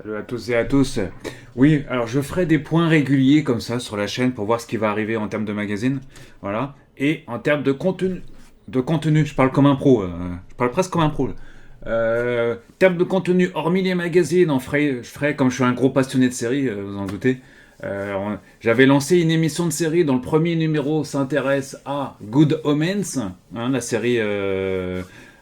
Salut à tous et à tous. Oui, alors je ferai des points réguliers comme ça sur la chaîne pour voir ce qui va arriver en termes de magazine. Voilà. Et en termes de contenu. De contenu, je parle comme un pro. Je parle presque comme un pro. Là. Termes de contenu, hormis les magazines, je ferai comme je suis un gros passionné de séries, vous en doutez. J'avais lancé une émission de série dont le premier numéro s'intéresse à Good Omens, hein, la série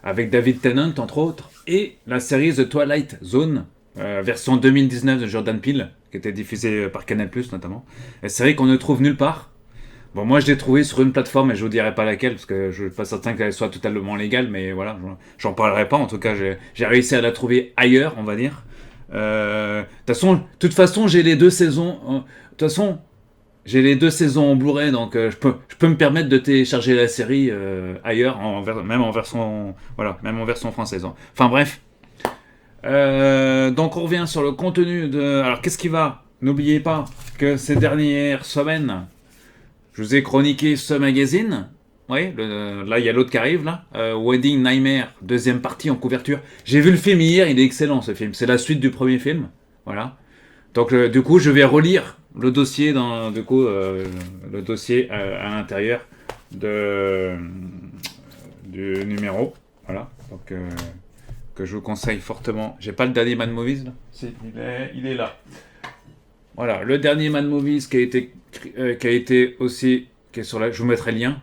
avec David Tennant entre autres, et la série The Twilight Zone, version 2019 de Jordan Peele, qui était diffusée par Canal+, notamment. Une série qu'on ne trouve nulle part. Bon, moi, je l'ai trouvée sur une plateforme, et je vous dirai pas laquelle, parce que je suis pas certain qu'elle soit totalement légale, mais voilà, j'en parlerai pas. En tout cas, j'ai réussi à la trouver ailleurs, on va dire. De toute façon, j'ai les deux saisons. De toute façon, j'ai les deux saisons en Blu-ray, donc je peux me permettre de télécharger la série ailleurs, même en version, voilà, même en version française. Enfin bref. Donc on revient sur le contenu de. Alors qu'est-ce qui va? N'oubliez pas que ces dernières semaines, je vous ai chroniqué ce magazine. Oui, là il y a l'autre qui arrive là. Wedding Nightmare, deuxième partie en couverture. J'ai vu le film hier, il est excellent ce film. C'est la suite du premier film. Voilà. Donc du coup, je vais relire le dossier le dossier à l'intérieur de du numéro. Voilà. Donc que je vous conseille fortement. J'ai pas le dernier Mad Movies là. Si, il est là. Voilà, le dernier Mad Movies qui a été aussi qui est sur la. Je vous mettrai le lien.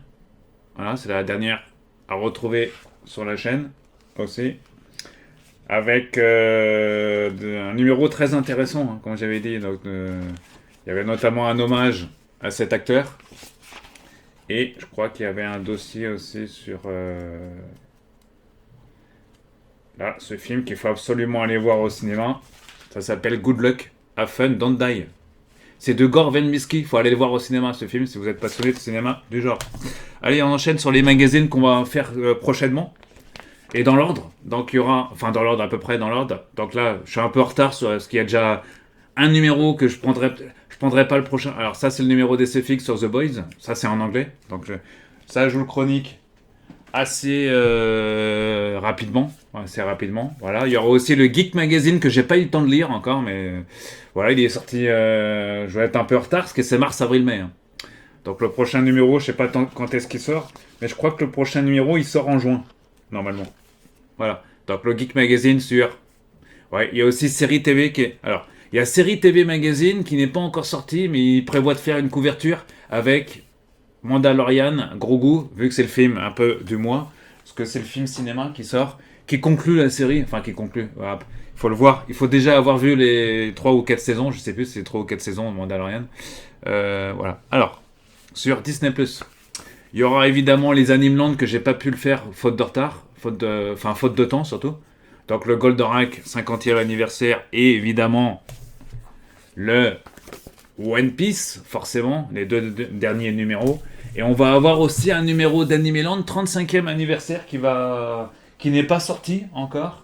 Voilà, c'est la dernière à retrouver sur la chaîne aussi. Avec un numéro très intéressant, hein, comme j'avais dit. Donc, il y avait notamment un hommage à cet acteur. Et je crois qu'il y avait un dossier aussi sur là, ce film qu'il faut absolument aller voir au cinéma. Ça s'appelle Good Luck, Have Fun, Don't Die. C'est de Gore Verbinski. Il faut aller le voir au cinéma, ce film, si vous êtes passionné de cinéma du genre. Allez, on enchaîne sur les magazines qu'on va faire prochainement. Et dans l'ordre, donc il y aura, enfin dans l'ordre à peu près dans l'ordre. Donc là, je suis un peu en retard sur ce qu'il y a déjà un numéro que je prendrai pas le prochain. Alors ça c'est le numéro d'SFX sur The Boys, ça c'est en anglais. Donc ça je vous le chronique assez rapidement, assez rapidement. Voilà, il y aura aussi le Geek Magazine que j'ai pas eu le temps de lire encore, mais voilà il est sorti. Je vais être un peu en retard parce que c'est mars, avril, mai. Hein. Donc le prochain numéro, je sais pas quand est-ce qu'il sort, mais je crois que le prochain numéro il sort en juin normalement. Voilà. Donc le Geek Magazine sur. Ouais, il y a aussi Série TV qui est. Alors, il y a Série TV Magazine qui n'est pas encore sorti, mais il prévoit de faire une couverture avec Mandalorian, Grogu, vu que c'est le film un peu du mois, parce que c'est le film cinéma qui sort, qui conclut la série, enfin qui conclut. Voilà. Il faut le voir. Il faut déjà avoir vu les 3 ou 4 saisons, je sais plus si c'est 3 ou 4 saisons de Mandalorian. Voilà. Alors, sur Disney+. Il y aura évidemment les Animeland que j'ai pas pu le faire faute de retard, faute de temps surtout. Donc le Goldorak 50e anniversaire et évidemment le One Piece, forcément, les deux derniers numéros. Et on va avoir aussi un numéro d'Animeland 35e anniversaire qui n'est pas sorti encore,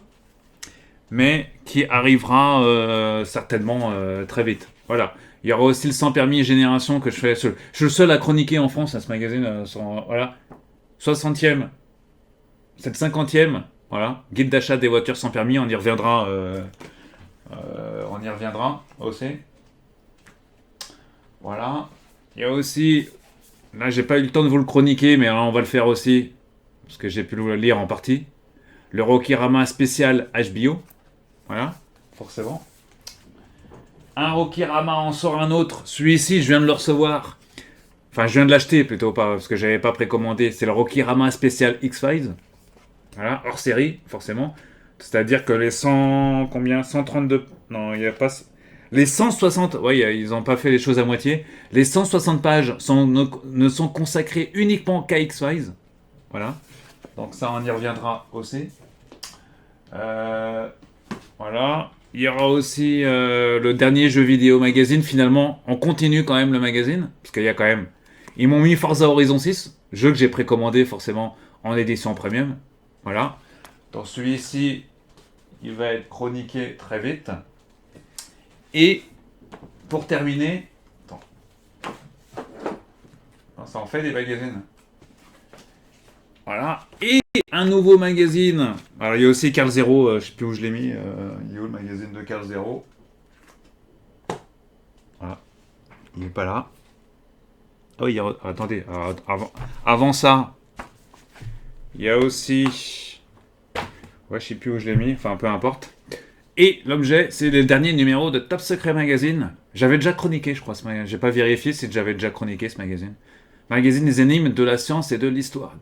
mais qui arrivera certainement très vite. Voilà. Il y aura aussi le sans permis génération que je fais. Je suis le seul à chroniquer en France à ce magazine. Voilà. 60e. C'est le 50e. Voilà. Guide d'achat des voitures sans permis. On y reviendra. On y reviendra aussi. Voilà. Il y a aussi. Là, j'ai pas eu le temps de vous le chroniquer, mais on va le faire aussi. Parce que j'ai pu le lire en partie. Le Rokirama spécial HBO. Voilà. Forcément. Un Rokirama en sort un autre. Celui-ci, je viens de le recevoir. Enfin, je viens de l'acheter plutôt, pas parce que j'avais pas précommandé. C'est le Rokirama spécial X-Files. Voilà, hors série, forcément. C'est-à-dire que les 100. Combien 132. Non, il n'y a pas. Les 160. Oui, ils n'ont pas fait les choses à moitié. Les 160 pages ne sont consacrées uniquement qu'à X-Files. Voilà. Donc, ça, on y reviendra aussi. Voilà. Il y aura aussi le dernier jeu vidéo magazine. Finalement, on continue quand même le magazine. Parce qu'il y a quand même. Ils m'ont mis Forza Horizon 6. Jeu que j'ai précommandé forcément en édition premium. Voilà. Donc celui-ci, il va être chroniqué très vite. Et pour terminer. Attends. Ça en fait des magazines. Voilà. Et un nouveau magazine. Alors il y a aussi Carl Zero, je sais plus où je l'ai mis. Il est où le magazine de Carl Zero? Voilà. Il n'est pas là. Ah oui, attendez. Avant ça, il y a aussi... Ouais, je sais plus où je l'ai mis. Enfin, peu importe. Et l'objet, c'est le dernier numéro de Top Secret Magazine. J'avais déjà chroniqué, je crois, ce magazine. J'ai pas vérifié si j'avais déjà chroniqué ce magazine. Magazine des énigmes, de la science et de l'histoire.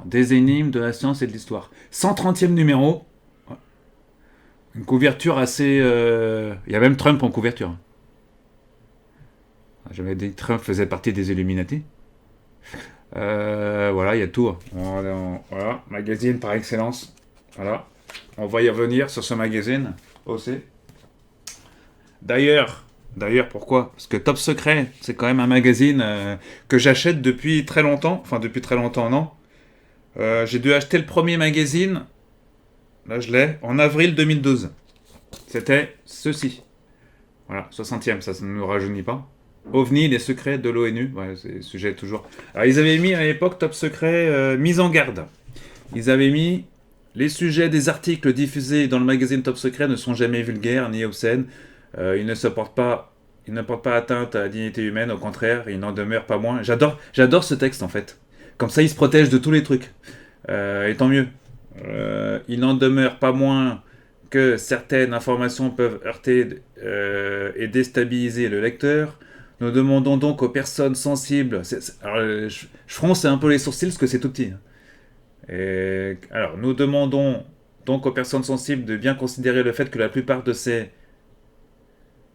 Des énigmes, de la science et de l'histoire. 130e numéro. Une couverture assez... Il y a même Trump en couverture. J'avais dit que Trump faisait partie des Illuminati. Voilà, il y a tout. Voilà, magazine par excellence. Voilà. On va y revenir sur ce magazine aussi. D'ailleurs, pourquoi? Parce que Top Secret, c'est quand même un magazine que j'achète depuis très longtemps. Enfin, depuis très longtemps, non. J'ai dû acheter le premier magazine. Là, je l'ai. En avril 2012. C'était ceci. Voilà, 60e, ça ne nous rajeunit pas. OVNI, les secrets de l'ONU. Ouais, c'est le sujet toujours. Alors, ils avaient mis à l'époque Top Secret mise en garde. Ils avaient mis les sujets des articles diffusés dans le magazine Top Secret ne sont jamais vulgaires ni obscènes. Ils ne portent pas atteinte à la dignité humaine. Au contraire, ils n'en demeurent pas moins. J'adore ce texte en fait. Comme ça, il se protège de tous les trucs. Et tant mieux. Il n'en demeure pas moins que certaines informations peuvent heurter et déstabiliser le lecteur. Nous demandons donc aux personnes sensibles... Alors, je fronce un peu les sourcils parce que c'est tout petit. Alors, nous demandons donc aux personnes sensibles de bien considérer le fait que la plupart de ces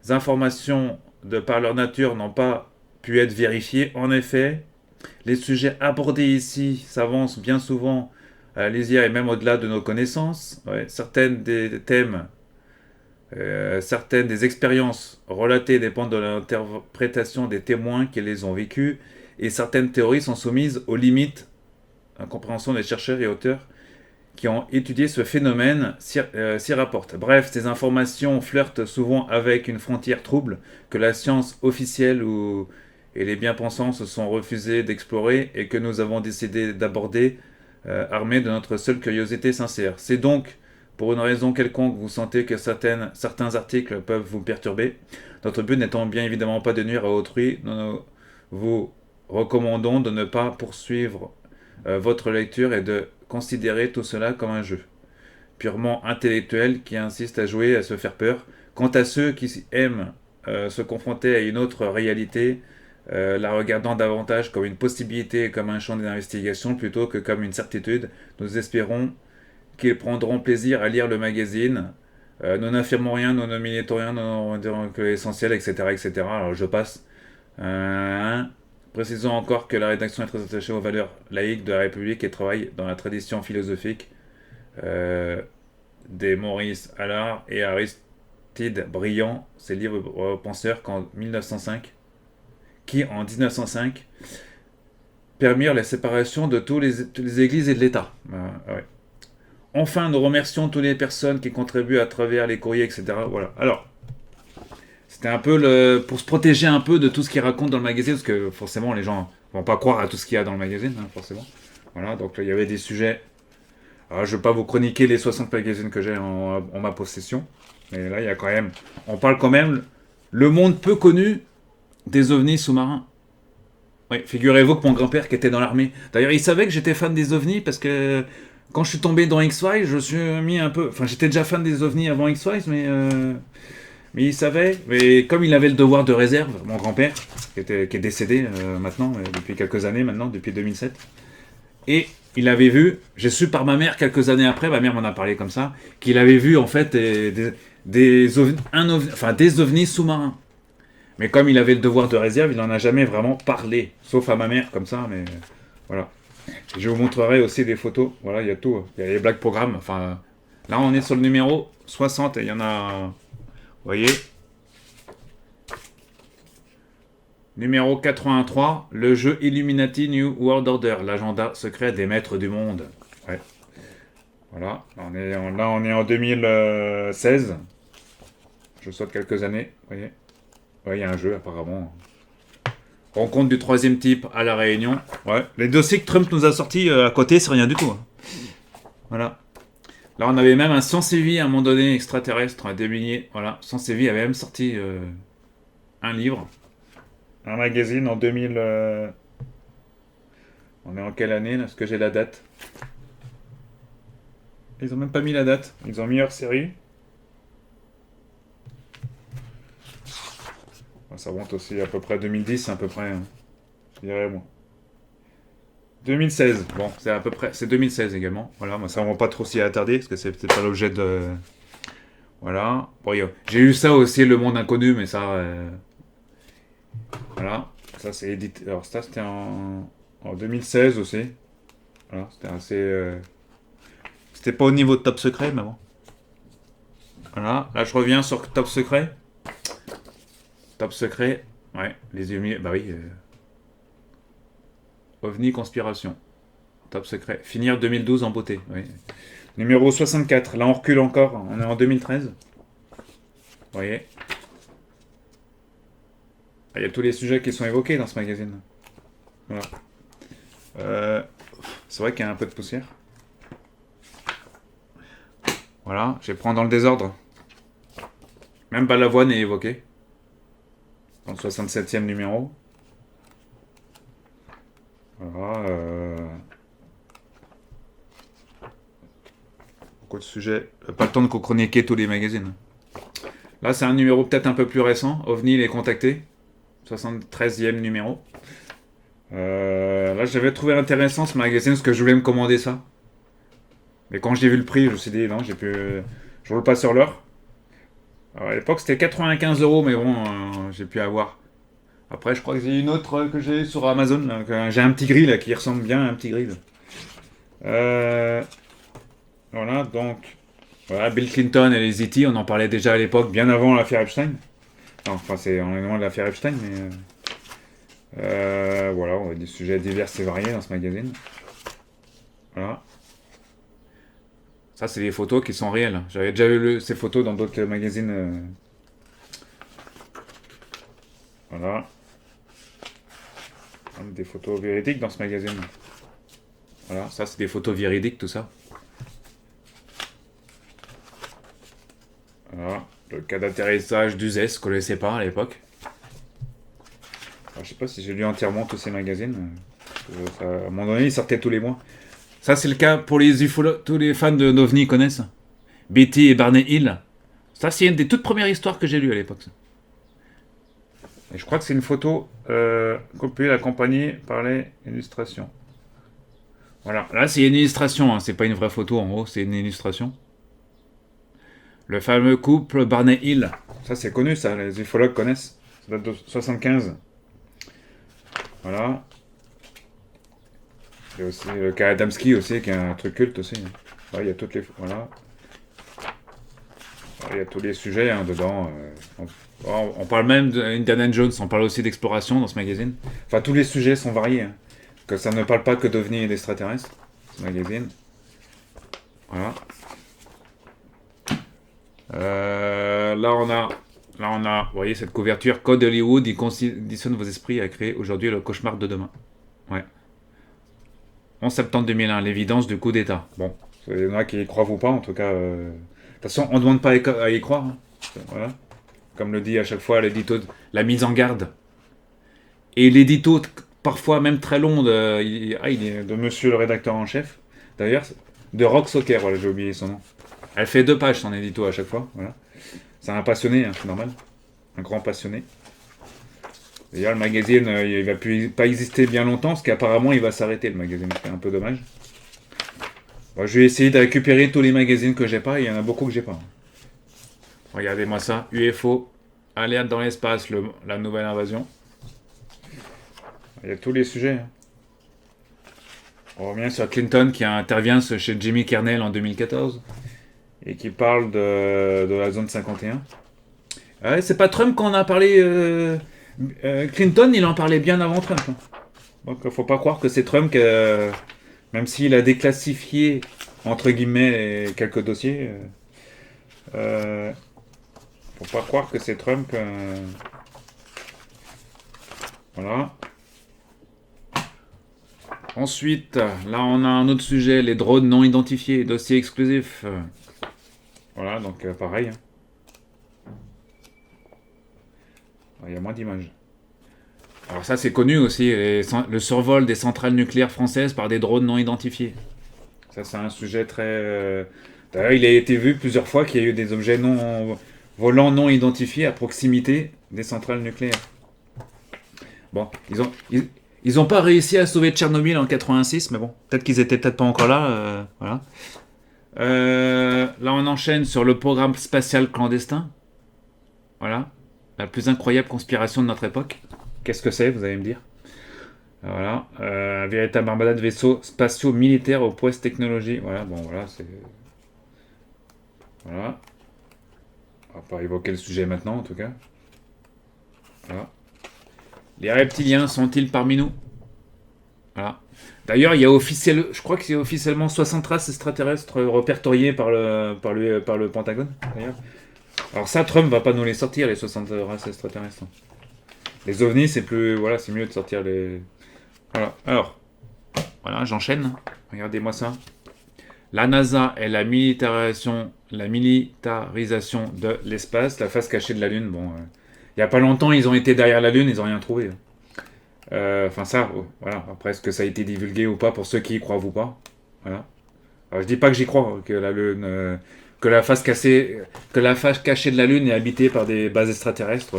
informations, de par leur nature, n'ont pas pu être vérifiées. En effet, les sujets abordés ici s'avancent bien souvent à la lisière et même au-delà de nos connaissances. Ouais, certaines des thèmes, certaines des expériences relatées dépendent de l'interprétation des témoins qui les ont vécues, et certaines théories sont soumises aux limites à compréhension des chercheurs et auteurs qui ont étudié ce phénomène s'y rapportent. Bref, ces informations flirtent souvent avec une frontière trouble que la science officielle et les bien-pensants se sont refusés d'explorer et que nous avons décidé d'aborder armés de notre seule curiosité sincère. C'est donc, pour une raison quelconque, vous sentez que certains articles peuvent vous perturber. Notre but n'étant bien évidemment pas de nuire à autrui, nous vous recommandons de ne pas poursuivre votre lecture et de considérer tout cela comme un jeu purement intellectuel qui insiste à jouer, à se faire peur. Quant à ceux qui aiment se confronter à une autre réalité, la regardant davantage comme une possibilité et comme un champ d'investigation plutôt que comme une certitude, nous espérons qu'ils prendront plaisir à lire le magazine. Nous n'affirmons rien, nous ne militons rien, nous ne disons que l'essentiel, etc., etc. Alors je passe. Précisons encore que la rédaction est très attachée aux valeurs laïques de la République et travaille dans la tradition philosophique des Maurice Allard et Aristide Briand, ces livres penseurs qui en 1905 permirent la séparation de toutes les églises et de l'État. Ouais. Enfin, nous remercions toutes les personnes qui contribuent à travers les courriers, etc. Voilà. Alors, c'était un peu pour se protéger un peu de tout ce qu'il raconte dans le magazine, parce que forcément les gens vont pas croire à tout ce qu'il y a dans le magazine, hein, forcément. Voilà, donc il y avait des sujets. Alors, je ne vais pas vous chroniquer les 60 magazines que j'ai en ma possession, mais là il y a quand même, on parle quand même le monde peu connu des ovnis sous-marins. Oui, figurez-vous que mon grand-père qui était dans l'armée, d'ailleurs il savait que j'étais fan des ovnis parce que quand je suis tombé dans X-Files, je suis mis un peu, enfin j'étais déjà fan des ovnis avant X-Files, mais il savait, mais comme il avait le devoir de réserve, mon grand-père, qui est décédé maintenant, depuis quelques années maintenant, depuis 2007, et il avait vu, j'ai su par ma mère quelques années après, ma mère m'en a parlé comme ça, qu'il avait vu en fait des ovnis sous-marins. Mais comme il avait le devoir de réserve, il n'en a jamais vraiment parlé, sauf à ma mère comme ça, mais voilà. Je vous montrerai aussi des photos, voilà, il y a tout, il y a les blagues programmes, enfin, là on est sur le numéro 60 et il y en a... Vous voyez, numéro 83, le jeu Illuminati New World Order, l'agenda secret des maîtres du monde. Ouais. Voilà, là on est en 2016. Je saute quelques années, vous voyez. Ouais, il y a un jeu apparemment. Rencontre du troisième type à La Réunion. Ouais. Les dossiers que Trump nous a sortis à côté, c'est rien du tout. Hein. Voilà. Là, on avait même un Science et Vie à un moment donné extraterrestre à déminer. Voilà, Science et Vie avait même sorti un livre, un magazine en 2000. On est en quelle année là? Est-ce que j'ai la date? Ils ont même pas mis la date. Ils ont mis hors série. Ça remonte aussi à peu près 2010, à peu près, hein, je dirais moi. 2016, bon, c'est à peu près, c'est 2016 également. Voilà, moi ça on va pas trop s'y attarder parce que c'est peut-être pas l'objet de. Voilà. Bon, j'ai eu ça aussi, Le Monde Inconnu, mais ça, voilà, ça c'est édité. Alors ça c'était en 2016 aussi. Voilà, c'était assez. C'était pas au niveau de Top Secret, mais bon. Voilà, là je reviens sur Top Secret. Top Secret, ouais, les yeux bah oui. OVNI Conspiration. Top Secret. Finir 2012 en beauté, oui. Numéro 64, là on recule encore, on est en 2013. Vous voyez. Il y a tous les sujets qui sont évoqués dans ce magazine. Voilà. C'est vrai qu'il y a un peu de poussière. Voilà, je vais prendre dans le désordre. Même Balavoine est évoqué. Dans le 67e numéro. Voilà. Beaucoup de sujets. Pas le temps de chroniquer tous les magazines. Là, c'est un numéro peut-être un peu plus récent. OVNI les contactés. 73e numéro. Là, j'avais trouvé intéressant ce magazine parce que je voulais me commander ça. Mais quand j'ai vu le prix, je me suis dit, non, je roule pas sur l'heure. Alors, à l'époque, c'était 95 euros, mais bon, j'ai pu avoir. Après, je crois que j'ai une autre que j'ai sur Amazon. Là, j'ai un petit grill là, qui ressemble bien à un petit grill. Voilà, donc. Voilà, Bill Clinton et les E.T., on en parlait déjà à l'époque, bien avant l'affaire Epstein. Enfin, on est loin de l'affaire Epstein, mais. Voilà, on a des sujets divers et variés dans ce magazine. Voilà. Ça, c'est des photos qui sont réelles. J'avais déjà vu ces photos dans d'autres magazines. Voilà. Des photos véridiques dans ce magazine. Voilà, ça, c'est des photos véridiques, tout ça. Voilà. Le cas d'atterrissage d'Uzès, qu'on ne connaissait pas à l'époque. Alors, je sais pas si j'ai lu entièrement tous ces magazines. À un moment donné, ils sortaient tous les mois. Ça, c'est le cas pour les ufologues. Tous les fans de d'OVNI connaissent. Betty et Barney Hill. Ça, c'est une des toutes premières histoires que j'ai lues à l'époque. Et je crois que c'est une photo copiée, accompagnée par les illustrations. Voilà, là c'est une illustration, hein. C'est pas une vraie photo en haut, c'est une illustration. Le fameux couple Barney Hill. Ça c'est connu, ça, les ufologues connaissent. Ça date de 75. Voilà. Il y a aussi le cas Adamski aussi, qui est un truc culte aussi. Là, il y a toutes les. Voilà. Il y a tous les sujets hein, dedans. On parle même d'Indiana Jones, on parle aussi d'exploration dans ce magazine. Enfin, tous les sujets sont variés. Hein. Que ça ne parle pas que d'OVNI et d'extraterrestres, ce magazine. Voilà. Là, vous voyez cette couverture, Code Hollywood, il conditionne vos esprits à créer aujourd'hui le cauchemar de demain. Ouais. 11 septembre 2001, l'évidence du coup d'État. Bon, il y en a qui y croient ou pas, en tout cas. De toute façon, on ne demande pas à y croire. Hein. Voilà. Comme le dit à chaque fois l'édito, la mise en garde. Et l'édito, parfois même très long, il est de monsieur le rédacteur en chef. D'ailleurs, de Rock Soccer, voilà, j'ai oublié son nom. Elle fait 2 pages, son édito à chaque fois. Voilà. C'est un passionné, hein, c'est normal. Un grand passionné. D'ailleurs, le magazine, il va plus pas exister bien longtemps, parce qu'apparemment, il va s'arrêter, le magazine. C'est un peu dommage. Bon, je vais essayer de récupérer tous les magazines que j'ai pas. Il y en a beaucoup que j'ai pas. Regardez-moi ça. UFO, alerte dans l'espace, la nouvelle invasion. Il y a tous les sujets. Hein. On revient sur Clinton qui intervient chez Jimmy Kernel en 2014 et qui parle de la zone 51. Ouais, c'est pas Trump qu'on a parlé. Clinton, il en parlait bien avant Trump. Hein. Donc, faut pas croire que c'est Trump qui, même s'il a déclassifié entre guillemets quelques dossiers. Faut pas croire que c'est Trump. Voilà. Ensuite, là on a un autre sujet, les drones non identifiés, dossier exclusif. Voilà, donc pareil. Hein. il y a moins d'images. Alors ça, c'est connu aussi, le survol des centrales nucléaires françaises par des drones non identifiés. Ça, c'est un sujet très... D'ailleurs, il a été vu plusieurs fois qu'il y a eu des objets volants non identifiés à proximité des centrales nucléaires. Bon, ils ont pas réussi à sauver Tchernobyl en 86, mais bon, peut-être qu'ils étaient peut-être pas encore là. Voilà. Là, on enchaîne sur le programme spatial clandestin. Voilà. La plus incroyable conspiration de notre époque. Qu'est-ce que c'est, vous allez me dire? Voilà. Un véritable armada de vaisseaux spatiaux militaires aux prouesses technologiques. Voilà, bon, voilà, c'est... Voilà. On va pas évoquer le sujet maintenant, en tout cas. Voilà. Les reptiliens sont-ils parmi nous? Voilà. D'ailleurs, il y a je crois que c'est officiellement 60 races extraterrestres répertoriées par le Pentagone. D'ailleurs. Alors ça, Trump va pas nous les sortir, les 60 races extraterrestres. Les ovnis, c'est plus... Voilà, c'est mieux de sortir les... Voilà. Alors, voilà, j'enchaîne. Regardez-moi ça. La NASA et la militarisation de l'espace, la face cachée de la Lune. Bon, il y a pas longtemps, ils ont été derrière la Lune, ils ont rien trouvé. Enfin ça, voilà. Après, est-ce que ça a été divulgué ou pas pour ceux qui y croient ou pas? Voilà. Alors, je dis pas que j'y crois, que la Lune, que la face cachée de la Lune est habitée par des bases extraterrestres.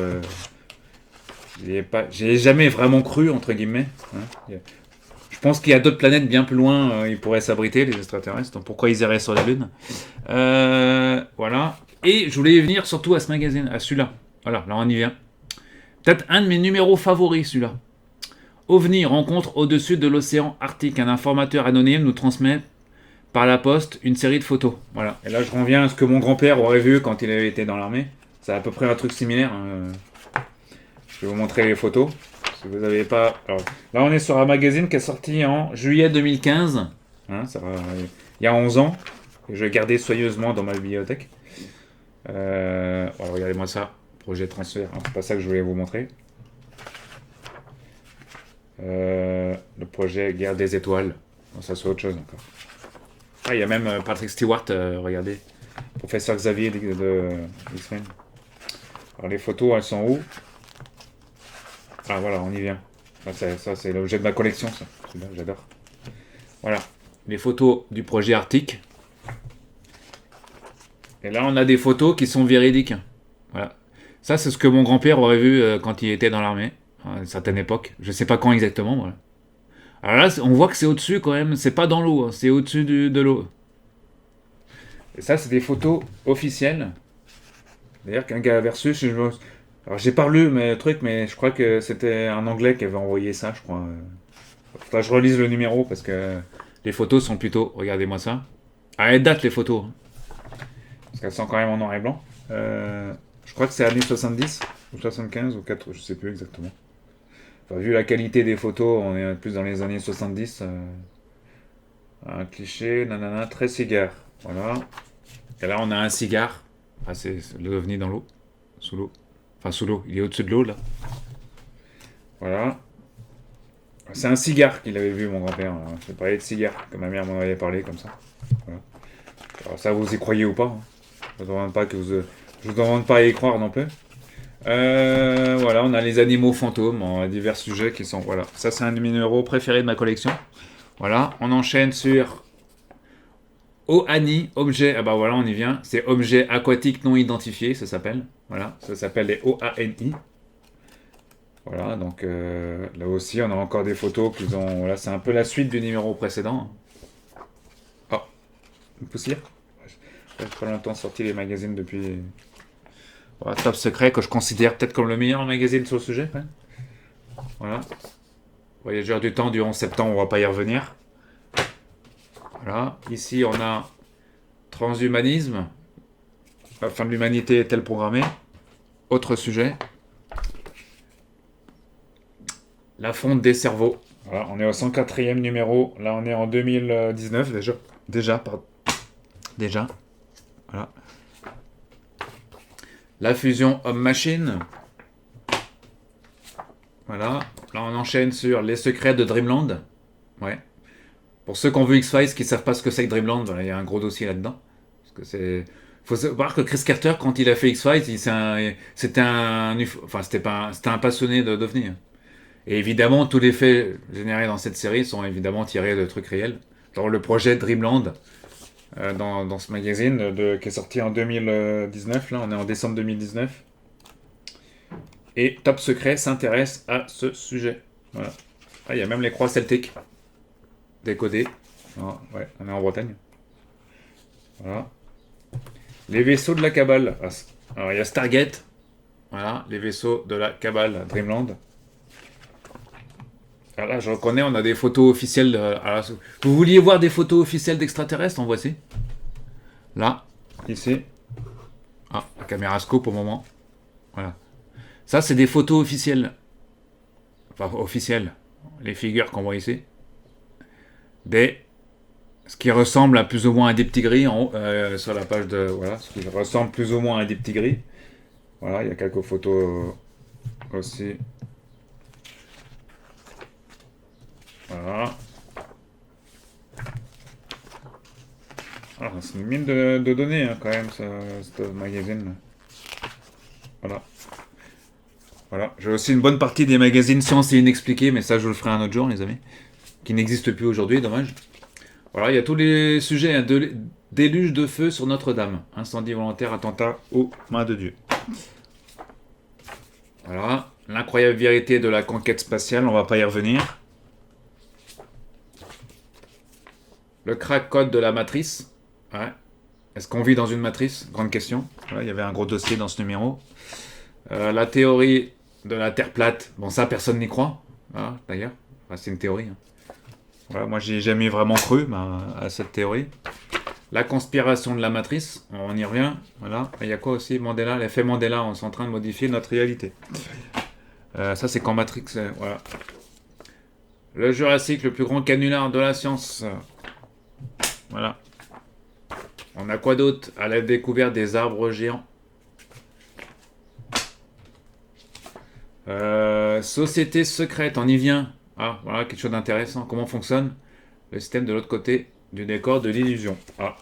J'y ai jamais vraiment cru entre guillemets. Hein. Je pense qu'il y a d'autres planètes bien plus loin, ils pourraient s'abriter les extraterrestres. Donc pourquoi ils iraient sur la Lune? Voilà. Et je voulais venir surtout à ce magazine, à celui-là. Voilà, là on y vient. Peut-être un de mes numéros favoris, celui-là. OVNI rencontre au-dessus de l'océan Arctique. Un informateur anonyme nous transmet par la poste une série de photos. Voilà. Et là, je reviens à ce que mon grand-père aurait vu quand il avait été dans l'armée. C'est à peu près un truc similaire. Hein. Je vais vous montrer les photos. Si vous n'avez pas... Alors, là, on est sur un magazine qui est sorti en juillet 2015. Hein, il y a 11 ans. Que je l'ai gardé soigneusement dans ma bibliothèque. Alors, regardez-moi ça. Projet transfert. Hein, c'est pas ça que je voulais vous montrer. Le projet Guerre des étoiles. Bon, ça, c'est autre chose encore. Ah, il y a même Patrick Stewart, regardez. Professeur Xavier de X-Men. Alors, les photos, elles sont où? Ah, voilà, on y vient. Ça, c'est l'objet de ma collection, ça. Celui-là, j'adore. Voilà. Les photos du projet Arctique. Et là, on a des photos qui sont véridiques. Voilà. Ça, c'est ce que mon grand-père aurait vu quand il était dans l'armée, à une certaine époque. Je sais pas quand exactement, voilà. Alors là, on voit que c'est au-dessus quand même. C'est pas dans l'eau, hein, c'est au-dessus de l'eau. Et ça, c'est des photos officielles. D'ailleurs, qu'un gars avait reçu, alors j'ai pas lu mes trucs, mais je crois que c'était un Anglais qui avait envoyé ça, je crois. Faudra que je relise le numéro parce que les photos sont plutôt... Regardez-moi ça. Ah, elles datent les photos. Parce qu'elles sont quand même en noir et blanc. Je crois que c'est années 70 ou 75 ou 4, je sais plus exactement. Enfin, vu la qualité des photos, on est plus dans les années 70. Un cliché, nanana, très cigare. Voilà. Et là, on a un cigare. Ah, c'est l'OVNI dans l'eau. Sous l'eau. Enfin, sous l'eau. Il est au-dessus de l'eau, là. Voilà. C'est un cigare qu'il avait vu, mon grand-père. Je parlais de cigare, que ma mère m'en avait parlé, comme ça. Voilà. Alors ça, vous y croyez ou pas, hein. Je vous demande pas à y croire non plus. Voilà, on a les animaux fantômes en divers sujets qui sont... Voilà, ça c'est un de mes numéros préférés de ma collection. Voilà, on enchaîne sur OANI, objet... Ah bah voilà, on y vient. C'est objet aquatique non identifié, ça s'appelle. Voilà, ça s'appelle les OANI. Voilà, donc là aussi, on a encore des photos qui ont... Voilà, c'est un peu la suite du numéro précédent. Oh, une poussière. J'ai pas longtemps sorti les magazines depuis... Voilà, Top Secret, que je considère peut-être comme le meilleur magazine sur le sujet. Ouais. Voilà. Voyageurs du temps du 11 septembre, on va pas y revenir. Voilà. Ici, on a transhumanisme. La fin de l'humanité est-elle programmée? Autre sujet. La fonte des cerveaux. Voilà, on est au 104e numéro. Là, on est en 2019 déjà. Déjà. Voilà. La fusion homme-machine. Voilà. Là, on enchaîne sur les secrets de Dreamland. Ouais. Pour ceux qui ont vu X-Files qui ne savent pas ce que c'est que Dreamland, voilà, il y a un gros dossier là-dedans. Parce que Faut savoir que Chris Carter, quand il a fait X-Files, c'était enfin, c'était un passionné d'OVNI. Et évidemment, tous les faits générés dans cette série sont évidemment tirés de trucs réels. Dans le projet Dreamland, dans ce magazine qui est sorti en 2019, là, on est en décembre 2019. Et Top Secret s'intéresse à ce sujet. Voilà. Ah, il y a même les croix celtiques décodées. Ah, ouais, on est en Bretagne. Voilà. Les vaisseaux de la Cabale. Alors, il y a Stargate. Voilà, les vaisseaux de la Cabale, Dreamland. Alors là, je reconnais, on a des photos officielles. Alors, vous vouliez voir des photos officielles d'extraterrestres? En voici. Là, ici. Ah, la caméra scope au moment. Voilà. Ça, c'est des photos officielles. Enfin, officielles. Les figures qu'on voit ici. Ce qui ressemble à plus ou moins à des petits gris en haut, sur la page de. Voilà, ce qui ressemble plus ou moins à des petits gris. Voilà, il y a quelques photos aussi. Voilà. Alors, c'est une mine de données, hein, quand même, ce magazine. Voilà. Voilà. J'ai aussi une bonne partie des magazines Science et Inexpliqué, mais ça, je le ferai un autre jour, les amis. Qui n'existent plus aujourd'hui, dommage. Voilà, il y a tous les sujets, hein, déluge de feu sur Notre-Dame. Incendie volontaire, attentat aux mains de Dieu. Voilà. L'incroyable vérité de la conquête spatiale, on va pas y revenir. Le crack code de la matrice. Ouais. Est-ce qu'on vit dans une matrice? Grande question. Voilà, il y avait un gros dossier dans ce numéro. La théorie de la Terre plate. Bon, ça, personne n'y croit. Voilà, d'ailleurs. Enfin, c'est une théorie. Hein. Voilà, moi, j'ai jamais vraiment cru à cette théorie. La conspiration de la matrice. On y revient. Voilà. Il y a quoi aussi? Mandela. L'effet Mandela. On est en train de modifier notre réalité. Ça, c'est quand Matrix. Voilà. Le Jurassique, le plus grand canular de la science. Voilà. On a quoi d'autre? À la découverte des arbres géants. Société secrète, on y vient. Ah, voilà, quelque chose d'intéressant. Comment fonctionne le système de l'autre côté du décor de l'illusion? Ah,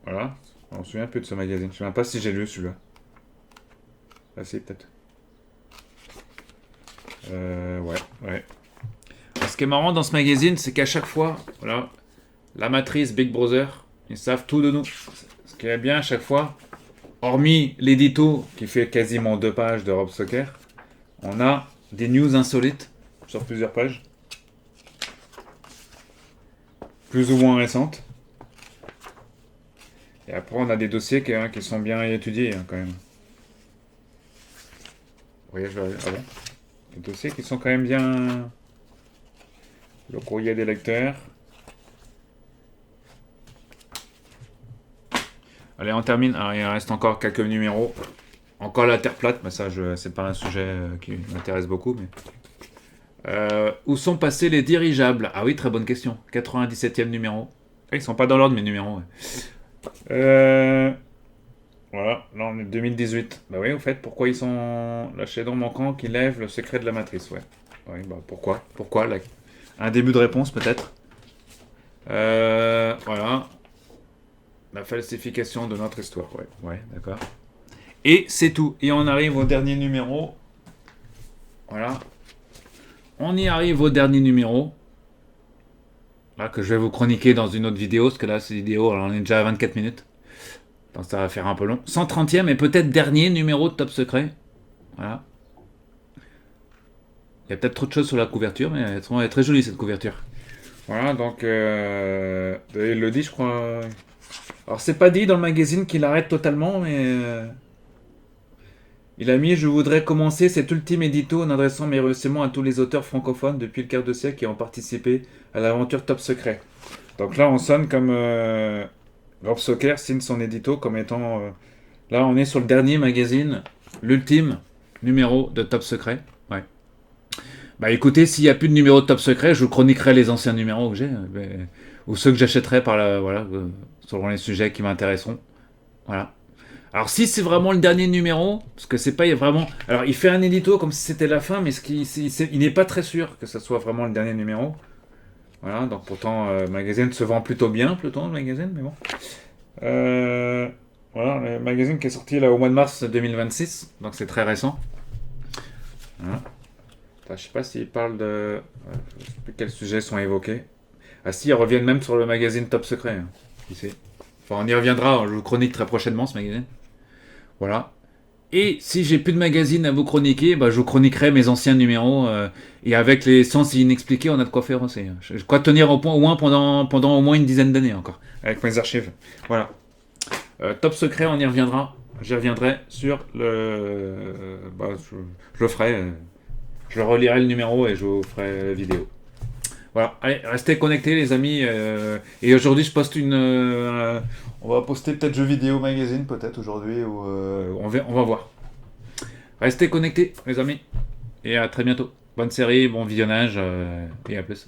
voilà. On se souvient un peu de ce magazine. Je ne sais même pas si j'ai lu celui-là. Ah, si, peut-être. Ouais. Alors, ce qui est marrant dans ce magazine, c'est qu'à chaque fois, voilà, la matrice Big Brother, ils savent tout de nous. Ce qui est bien à chaque fois, hormis l'édito qui fait quasiment 2 pages de Rob Soccer, on a des news insolites sur plusieurs pages. Plus ou moins récentes. Et après, on a des dossiers qui sont bien étudiés, hein, quand même. Vous voyez, ah bon? Des dossiers qui sont quand même bien... Le courrier des lecteurs. Allez, on termine. Alors, il reste encore quelques numéros. Encore la Terre plate, mais ça, c'est pas un sujet qui m'intéresse beaucoup. Mais... où sont passés les dirigeables? Ah oui, très bonne question. 97e numéro. Ah, ils sont pas dans l'ordre, mes numéros. Ouais. Voilà, là on est 2018. Bah oui, au fait, pourquoi ils sont lâchés dans manquant qui lève le secret de la matrice? Ouais. Oui, bah pourquoi? Un début de réponse peut-être. Voilà. La falsification de notre histoire. Ouais, d'accord. Et c'est tout. Et on arrive au dernier numéro. Voilà. On y arrive au dernier numéro. Là, que je vais vous chroniquer dans une autre vidéo. Parce que là, cette vidéo, alors, on est déjà à 24 minutes. Donc ça va faire un peu long. 130e et peut-être dernier numéro de Top Secret. Voilà. Il y a peut-être trop de choses sur la couverture, mais elle est très jolie cette couverture. Voilà, donc il le dit, je crois. Alors c'est pas dit dans le magazine qu'il arrête totalement, mais il a mis: je voudrais commencer cet ultime édito en adressant mes remerciements à tous les auteurs francophones depuis le quart de siècle qui ont participé à l'aventure Top Secret. Donc là, on sonne comme Rob Soccer signe son édito comme étant. Là, on est sur le dernier magazine, l'ultime numéro de Top Secret. Ouais. Bah écoutez, s'il n'y a plus de numéro de Top Secret, je vous chroniquerai les anciens numéros que j'ai, ou ceux que j'achèterai selon les sujets qui m'intéresseront. Voilà. Alors si c'est vraiment le dernier numéro, parce que c'est pas vraiment... Alors il fait un édito comme si c'était la fin, mais il n'est pas très sûr que ce soit vraiment le dernier numéro. Voilà, donc pourtant le magazine se vend plutôt bien, le magazine, mais bon. Voilà, le magazine qui est sorti là au mois de mars 2026, donc c'est très récent. Voilà. Attends, je sais pas s'ils parlent de... je sais plus quels sujets sont évoqués. Ah si, ils reviennent même sur le magazine Top Secret. Hein. Qui sait. Enfin, on y reviendra, je vous chronique très prochainement ce magazine. Voilà. Et si j'ai plus de magazine à vous chroniquer, bah, je vous chroniquerai mes anciens numéros. Et avec les sens inexpliqués, on a de quoi faire aussi. Je crois tenir au point au moins pendant au moins une dizaine d'années encore. Avec mes archives. Voilà. Top secret, on y reviendra. J'y reviendrai sur le... bah, je le ferai. Je relirai le numéro et je vous ferai la vidéo. Voilà, allez, restez connectés les amis. Et aujourd'hui, je poste on va poster peut-être jeux vidéo magazine, peut-être aujourd'hui, ou on va voir. Restez connectés les amis. Et à très bientôt. Bonne série, bon visionnage, et à plus.